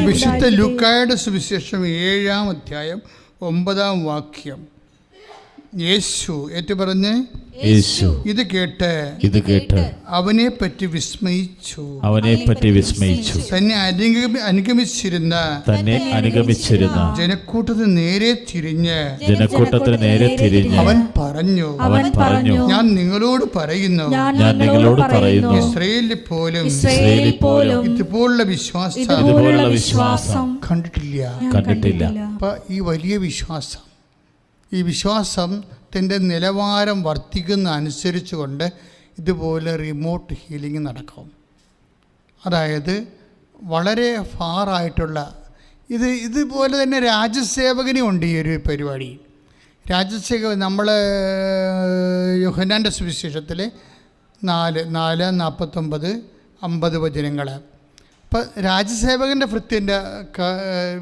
വിശുദ്ധ ലൂക്കായുടെ സുവിശേഷം 7-ാം അധ്യായം 9-ാം വാക്യം. യേശു ഏറ്റുപറഞ്ഞ് ഇത് കേട്ട് അവനെ പറ്റി വിസ്മയിച്ചു. തന്നെ അനുഗമിച്ചിരുന്ന ജനക്കൂട്ടത്തിന് നേരെ തിരിഞ്ഞ് അവൻ പറഞ്ഞു, ഞാൻ നിങ്ങളോട് പറയുന്നു, ഇസ്രായേലിൽ പോലും ഇതുപോലുള്ള വിശ്വാസം കണ്ടിട്ടില്ല. അപ്പൊ ഈ വലിയ വിശ്വാസം, ഈ വിശ്വാസത്തിൻ്റെ നിലവാരം വർദ്ധിക്കുന്ന അനുസരിച്ചുകൊണ്ട് ഇതുപോലെ റിമോട്ട് ഹീലിംഗ് നടക്കും. അതായത് വളരെ ഫാറായിട്ടുള്ള ഇതുപോലെ തന്നെ രാജ്യസേവകനും ഉണ്ട് ഈ ഒരു പരിപാടി. രാജ്യസേവകൻ നമ്മൾ യോഹന്നാൻ്റെ സുവിശേഷത്തിൽ 4:49-50 വചനങ്ങൾ. ഇപ്പം രാജ്യസേവകൻ്റെ ഭൃത്യൻ്റെ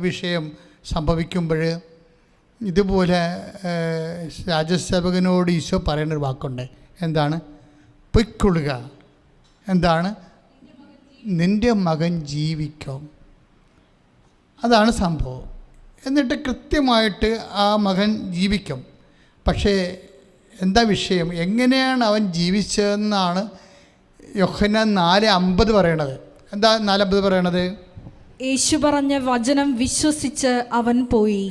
വിഷയം സംഭവിക്കുമ്പോൾ ഇതുപോലെ രാജ്യസേവകനോട് ഈശോ പറയുന്നൊരു വാക്കുണ്ട്. എന്താണ്? പൊയ്ക്കൊള്ളുക. എന്താണ്? നിൻ്റെ മകൻ ജീവിക്കും. അതാണ് സംഭവം. എന്നിട്ട് കൃത്യമായിട്ട് ആ മകൻ ജീവിക്കും. പക്ഷേ എന്താ വിഷയം? എങ്ങനെയാണ് അവൻ ജീവിച്ചതെന്നാണ് യോഹന്നാൻ 4:50 പറയണത്. എന്താ 4:50 പറയണത്? യേശു പറഞ്ഞ വചനം വിശ്വസിച്ച് അവൻ പോയി.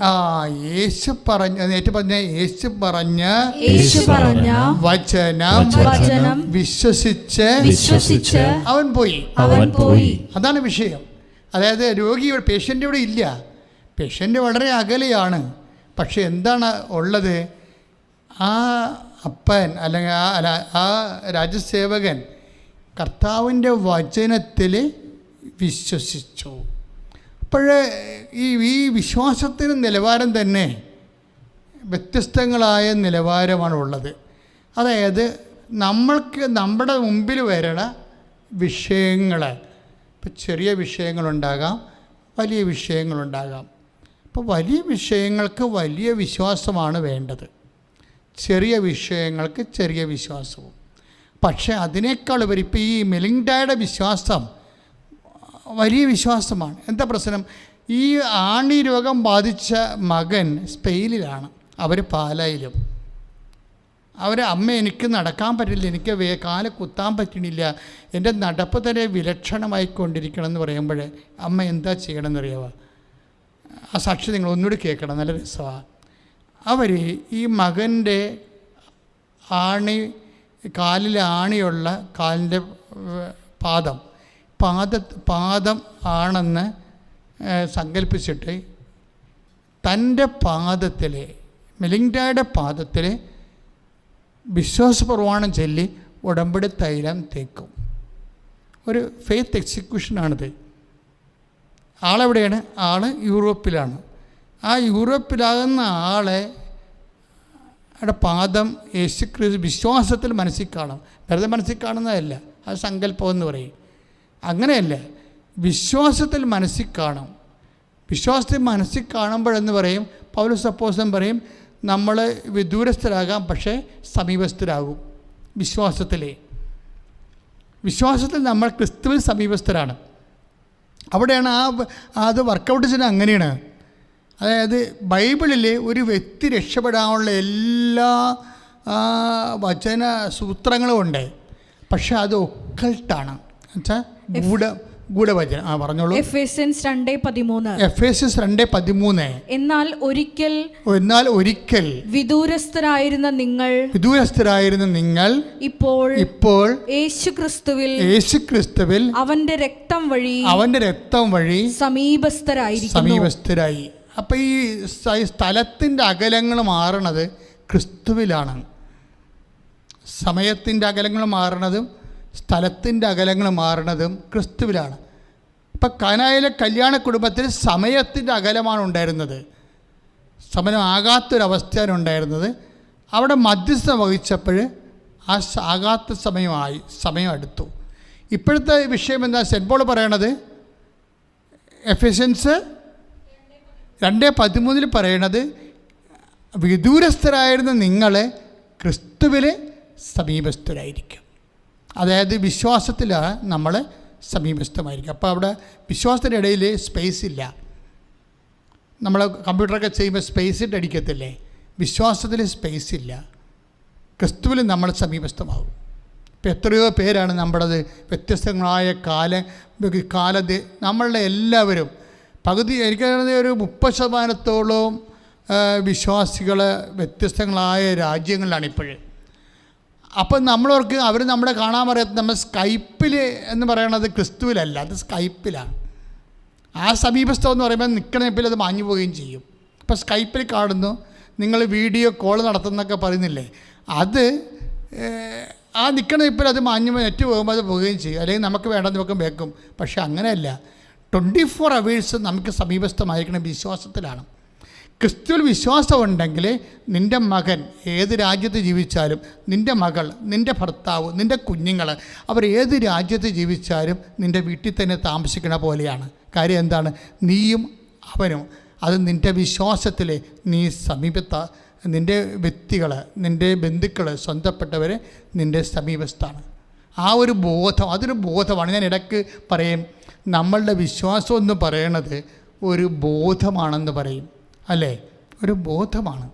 യേശു പറഞ്ഞ വചനം വിശ്വസിച്ച് അവൻ പോയി. അതാണ് വിഷയം. അതായത് രോഗി പേഷ്യൻ്റ് ഇവിടെ ഇല്ല, പേഷ്യൻ്റ് വളരെ അകലെയാണ്. പക്ഷെ എന്താണ് ഉള്ളത്? ആ അപ്പൻ അല്ലെങ്കിൽ ആ രാജ്യസേവകൻ കർത്താവിൻ്റെ വചനത്തിൽ വിശ്വസിച്ചു. അപ്പോഴേ ഈ വിശ്വാസത്തിന് നിലവാരം തന്നെ വ്യത്യസ്തങ്ങളായ നിലവാരമാണ് ഉള്ളത്. അതായത് നമ്മുടെ മുമ്പിൽ വരണ വിഷയങ്ങൾ, ഇപ്പം ചെറിയ വിഷയങ്ങളുണ്ടാകാം, വലിയ വിഷയങ്ങളുണ്ടാകാം. അപ്പോൾ വലിയ വിഷയങ്ങൾക്ക് വലിയ വിശ്വാസമാണ് വേണ്ടത്, ചെറിയ വിഷയങ്ങൾക്ക് ചെറിയ വിശ്വാസവും. പക്ഷേ അതിനേക്കാൾ ഉപരി ഇപ്പോൾ ഈ മെലിൻഡയുടെ വിശ്വാസം വലിയ വിശ്വാസമാണ്. എന്താ പ്രശ്നം? ഈ ആണി രോഗം ബാധിച്ച മകൻ സ്പെയിനിലാണ്, അവർ പാലായിലും. അമ്മ എനിക്ക് നടക്കാൻ പറ്റില്ല, എനിക്ക് കാല് കുത്താൻ പറ്റണില്ല, എൻ്റെ നടപ്പ് തന്നെ വിലക്ഷണമായിക്കൊണ്ടിരിക്കണം എന്ന് പറയുമ്പോൾ അമ്മ എന്താ ചെയ്യണമെന്ന് അറിയാമോ? ആ സാക്ഷി നിങ്ങൾ ഒന്നുകൂടി കേൾക്കണം, നല്ല രസമാണ്. അവർ ഈ മകൻ്റെ കാലിൽ ആണിയുള്ള കാലിൻ്റെ പാദം ആണെന്ന് സങ്കല്പിച്ചിട്ട് തൻ്റെ പാദത്തിൽ, മെലിൻഡയുടെ പാദത്തിൽ വിശ്വാസപ്രമാണം ചൊല്ലി ഉടമ്പടി തൈലം തേക്കും. ഒരു ഫെയ്ത്ത് എക്സിക്യൂഷനാണിത്. ആളെവിടെയാണ്? ആള് യൂറോപ്പിലാണ്. ആ യൂറോപ്പിലാകുന്ന ആളെ പാദം യേശുക്രിസ്തു വിശ്വാസത്തിൽ മനസ്സിൽ കാണും. വെറുതെ മനസ്സിൽ കാണുന്നതല്ല, അത് സങ്കല്പം എന്ന് പറയും. അങ്ങനെയല്ല, വിശ്വാസത്തിൽ മനസ്സിൽ കാണും. വിശ്വാസത്തിൽ മനസ്സിൽ കാണുമ്പോഴെന്ന് പറയും പൗലോസ് അപ്പോസ്തലൻ പറയും, നമ്മൾ വിദൂരസ്ഥരാകാം പക്ഷേ സമീപസ്ഥരാകും. വിശ്വാസത്തിൽ നമ്മൾ ക്രിസ്തുവിൽ സമീപസ്ഥരാണ്. അവിടെയാണ് അത് വർക്കൗട്ട് ചെയ്യുന്നത്. അങ്ങനെയാണ്. അതായത് ബൈബിളിൽ ഒരു വ്യക്തി രക്ഷപ്പെടാനുള്ള എല്ലാ വചന സൂത്രങ്ങളും ഉണ്ട്. പക്ഷെ അത് ഒക്കൾട്ടാണ്, എന്നുവെച്ചാൽ ഗൂഢവചനം. പറഞ്ഞോളൂ. എഫേസ്യൻസ് 2:13 എന്നാൽ ഒരിക്കൽ വിദൂരസ്ഥരായിരുന്ന നിങ്ങൾ ഇപ്പോൾ യേശുക്രിസ്തുവിൽ അവന്റെ രക്തം വഴി സമീപസ്ഥരായി. അപ്പം ഈ സ്ഥലത്തിൻ്റെ അകലങ്ങൾ മാറണത് ക്രിസ്തുവിലാണ്. സമയത്തിൻ്റെ അകലങ്ങൾ മാറണതും സ്ഥലത്തിൻ്റെ അകലങ്ങൾ മാറണതും ക്രിസ്തുവിലാണ്. ഇപ്പം കാനായിലെ കല്യാണ കുടുംബത്തിൽ സമയത്തിൻ്റെ അകലമാണ് ഉണ്ടായിരുന്നത്, സമയമാകാത്തൊരവസ്ഥയാണ് ഉണ്ടായിരുന്നത്. അവിടെ മധ്യസ്ഥ വഹിച്ചപ്പോൾ ആ ആകാത്ത സമയം അടുത്തു. ഇപ്പോഴത്തെ വിഷയം എന്താ? സെൻറ്റ് പോൾ പറയണത് എഫെസ്യൻസ് 2:13 പറയണത്, വിദൂരസ്ഥരായിരുന്ന നിങ്ങളെ ക്രിസ്തുവിൽ സമീപസ്ഥരായിരിക്കും. അതായത് വിശ്വാസത്തിൽ നമ്മൾ സമീപസ്ഥമായിരിക്കും. അപ്പോൾ അവിടെ വിശ്വാസത്തിൻ്റെ ഇടയിൽ സ്പേസ് ഇല്ല. നമ്മൾ കമ്പ്യൂട്ടറൊക്കെ ചെയ്യുമ്പോൾ സ്പേസ് ഇട്ട് അടിക്കത്തില്ലേ, വിശ്വാസത്തിൽ സ്പേസ് ഇല്ല. ക്രിസ്തുവിൽ നമ്മൾ സമീപസ്ഥമാകും. ഇപ്പോൾ എത്രയോ പേരാണ് നമ്മുടേത് വ്യത്യസ്തങ്ങളായ കാലത്ത് നമ്മളുടെ എല്ലാവരും പകുതി എനിക്ക് ഒരു 30% വിശ്വാസികൾ വ്യത്യസ്തങ്ങളായ രാജ്യങ്ങളിലാണ് ഇപ്പോഴും. അപ്പം നമ്മളവർക്ക് അവർ നമ്മളെ കാണാൻ പറയാത്ത നമ്മൾ സ്കൈപ്പിൽ എന്ന് പറയണത് ക്രിസ്തുവിലല്ല, അത് സ്കൈപ്പിലാണ്. ആ സമീപസ്ഥം എന്ന് പറയുമ്പോൾ നിൽക്കണപ്പോൾ അത് മാഞ്ഞു പോവുകയും ചെയ്യും. ഇപ്പോൾ സ്കൈപ്പിൽ കാണുന്നു, നിങ്ങൾ വീഡിയോ കോൾ നടത്തുന്നൊക്കെ പറയുന്നില്ലേ, അത് ആ നിൽക്കണപ്പോൾ അത് മാഞ്ഞു നെറ്റ് പോകുമ്പോൾ അത് പോവുകയും ചെയ്യും. അല്ലെങ്കിൽ നമുക്ക് വേണ്ടെന്ന് വെക്കും വെക്കും. പക്ഷേ അങ്ങനെയല്ല. 24 hours നമുക്ക് സമീപസ്ഥമായിരിക്കണം വിശ്വാസത്തിലാണ്. ക്രിസ്തുവിൽ വിശ്വാസം ഉണ്ടെങ്കിൽ നിൻ്റെ മകൻ ഏത് രാജ്യത്ത് ജീവിച്ചാലും, നിൻ്റെ മകൾ, നിൻ്റെ ഭർത്താവ്, നിൻ്റെ കുഞ്ഞുങ്ങൾ അവർ ഏത് രാജ്യത്ത് ജീവിച്ചാലും നിൻ്റെ വീട്ടിൽ തന്നെ താമസിക്കണ പോലെയാണ്. കാര്യം എന്താണ്? നീയും അവനും. അത് നിൻ്റെ വിശ്വാസത്തിൽ നീ നിൻ്റെ വ്യക്തികൾ, നിൻ്റെ ബന്ധുക്കൾ, സ്വന്തപ്പെട്ടവർ നിൻ്റെ സമീപത്താണ്. ആ ഒരു ബോധം, അതൊരു ബോധമാണ്. ഞാൻ ഇടയ്ക്ക് പറയും, നമ്മളുടെ വിശ്വാസം എന്ന് പറയണത് ഒരു ബോധമാണെന്ന് പറയും, അല്ലേ? ഒരു ബോധമാണ്.